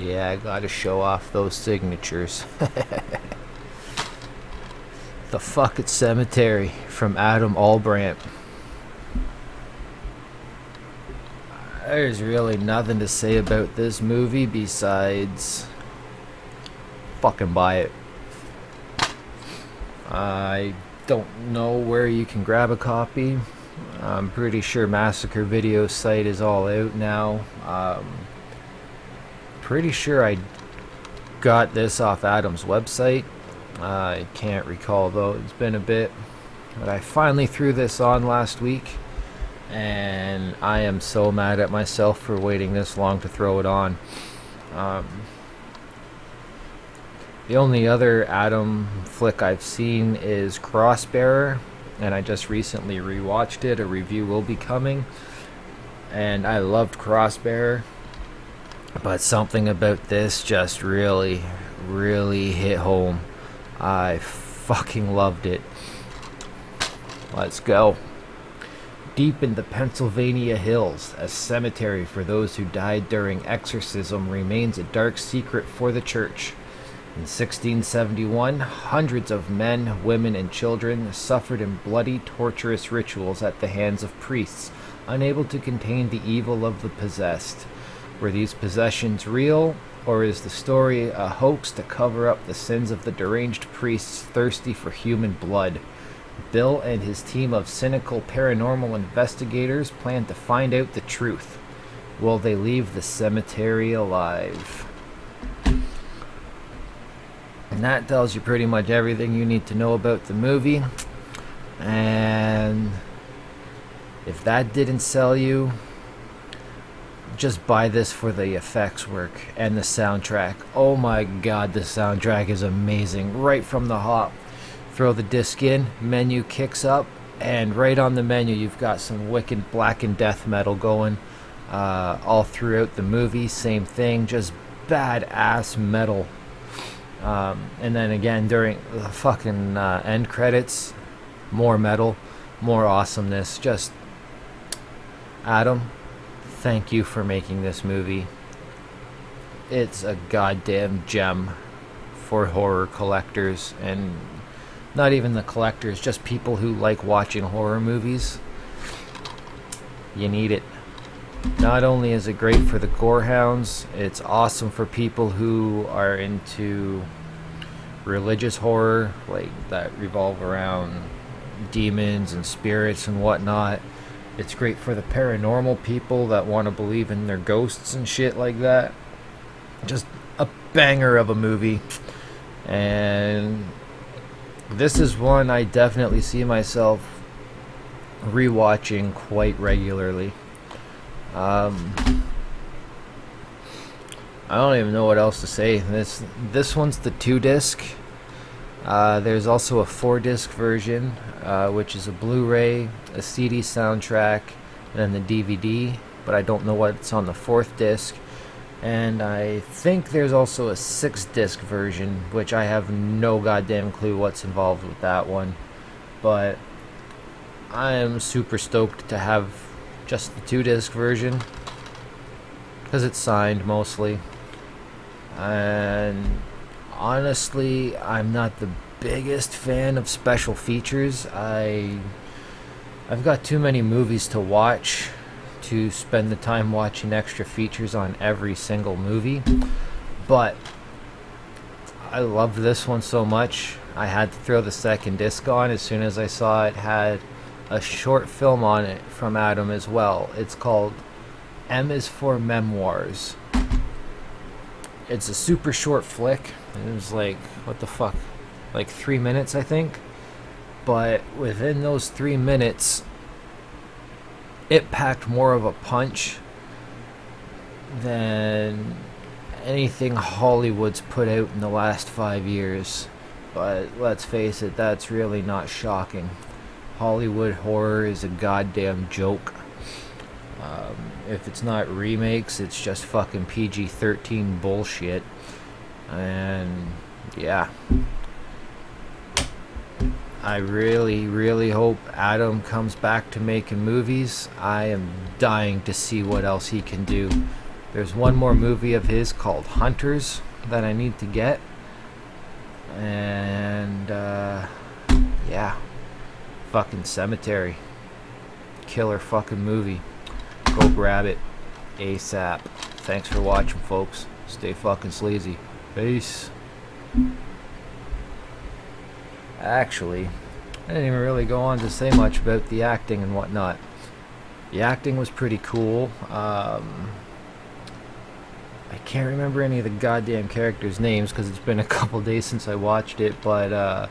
Yeah, I gotta show off those signatures. The Fuck It Cemetery from Adam Albrandt. There's really nothing to say about this movie besides fucking buy it. I don't know where you can grab a copy. I'm pretty sure Massacre Video site is all out now. Pretty sure I got this off Adam's website. I can't recall though, it's been a bit. But I finally threw this on last week, and I am so mad at myself for waiting this long to throw it on. The only other Adam flick I've seen is Crossbearer, and I just recently rewatched it. A review will be coming, and I loved Crossbearer, but something about this just really hit home. I fucking loved it. Let's go. Deep in the Pennsylvania hills, a cemetery for those who died during exorcism remains a dark secret for the church. In 1671, hundreds of men, women, and children suffered in bloody, torturous rituals at the hands of priests, unable to contain the evil of the possessed. Were these possessions real, or is the story a hoax to cover up the sins of the deranged priests thirsty for human blood? Bill and his team of cynical paranormal investigators plan to find out the truth. Will they leave the cemetery alive? And that tells you pretty much everything you need to know about the movie. And if that didn't sell you, just buy this for the effects work and the soundtrack. Oh my god, the soundtrack is amazing. Right from the hop. Throw the disc in, menu kicks up, and right on the menu you've got some wicked black and death metal going all throughout the movie. Same thing, just badass metal. And then again during the fucking end credits, more metal, more awesomeness. Just Adam, thank you for making this movie. It's a goddamn gem for horror collectors, and not even the collectors, just people who like watching horror movies. You need it. Not only is it great for the gorehounds, it's awesome for people who are into religious horror, like that revolve around demons and spirits and whatnot. It's great for the paranormal people that want to believe in their ghosts and shit like that. Just a banger of a movie. And this is one I definitely see myself rewatching quite regularly. I don't even know what else to say. This one's the 2-disc. There's also a 4-disc version, which is a Blu-ray, a CD soundtrack, and then the DVD. But I don't know what's on the 4th disc. And I think there's also a 6-disc version, which I have no goddamn clue what's involved with that one. But I am super stoked to have just the 2-disc version, because it's signed mostly. And honestly, I'm not the biggest fan of special features. I've got too many movies to watch to spend the time watching extra features on every single movie. But I loved this one so much, I had to throw the 2nd disc on as soon as I saw it had a short film on it from Adam as well. It's called M is for Memoirs. It's a super short flick. It was like, what the fuck, like 3 minutes I think. But within those 3 minutes, it packed more of a punch than anything Hollywood's put out in the last 5 years. But let's face it, that's really not shocking. Hollywood horror is a goddamn joke. If it's not remakes, it's just fucking PG-13 bullshit. And yeah, I really hope Adam comes back to making movies. I am dying to see what else he can do. There's one more movie of his called Hunters that I need to get. And, yeah. Fucking Cemetery. Killer fucking movie. Go grab it ASAP. Thanks for watching, folks. Stay fucking sleazy. Peace. Actually, I didn't even really go on to say much about the acting and whatnot. The acting was pretty cool. I can't remember any of the goddamn characters' names because it's been a couple days since I watched it, but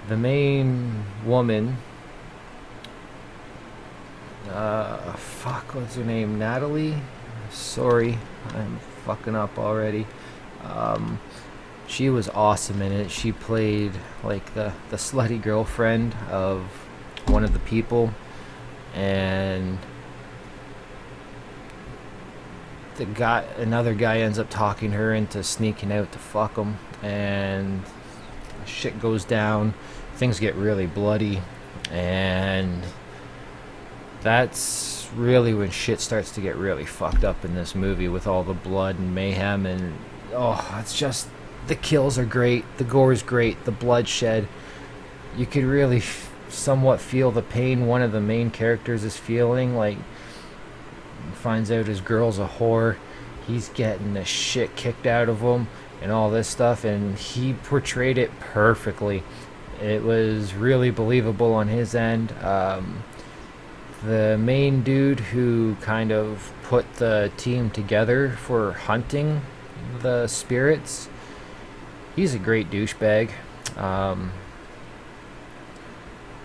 the main woman, fuck, what's her name? Natalie? Sorry, I'm fucking up already. She was awesome in it. She played like the slutty girlfriend of one of the people, and another guy ends up talking her into sneaking out to fuck him, and shit goes down. Things get really bloody, and that's really when shit starts to get really fucked up in this movie with all the blood and mayhem. And it's just, the kills are great, the gore is great, the bloodshed. You could really somewhat feel the pain one of the main characters is feeling. Like, finds out his girl's a whore, he's getting the shit kicked out of him and all this stuff, and he portrayed it perfectly. It was really believable on his end. The main dude who kind of put the team together for hunting the spirits, he's a great douchebag.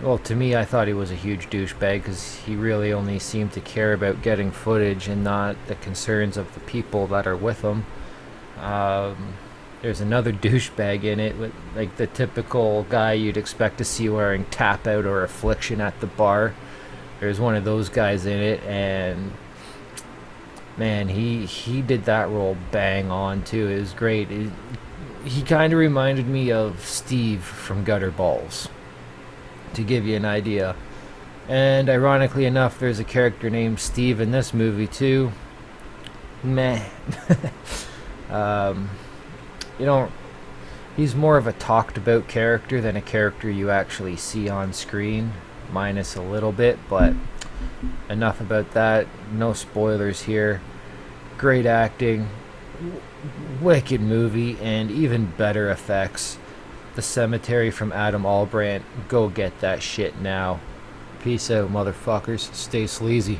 Well, to me, I thought he was a huge douchebag because he really only seemed to care about getting footage and not the concerns of the people that are with him. There's another douchebag in it, with like the typical guy you'd expect to see wearing Tap Out or Affliction at the bar. There's one of those guys in it, and man, he did that role bang on too. It was great. He kind of reminded me of Steve from Gutter Balls, to give you an idea. And ironically enough, there's a character named Steve in this movie too. Meh. He's more of a talked about character than a character you actually see on screen, minus a little bit, but enough about that. No spoilers here. Great acting, wicked movie, and even better effects. The Cemetery from Adam Albrandt. Go get that shit now. Peace out, motherfuckers. Stay sleazy.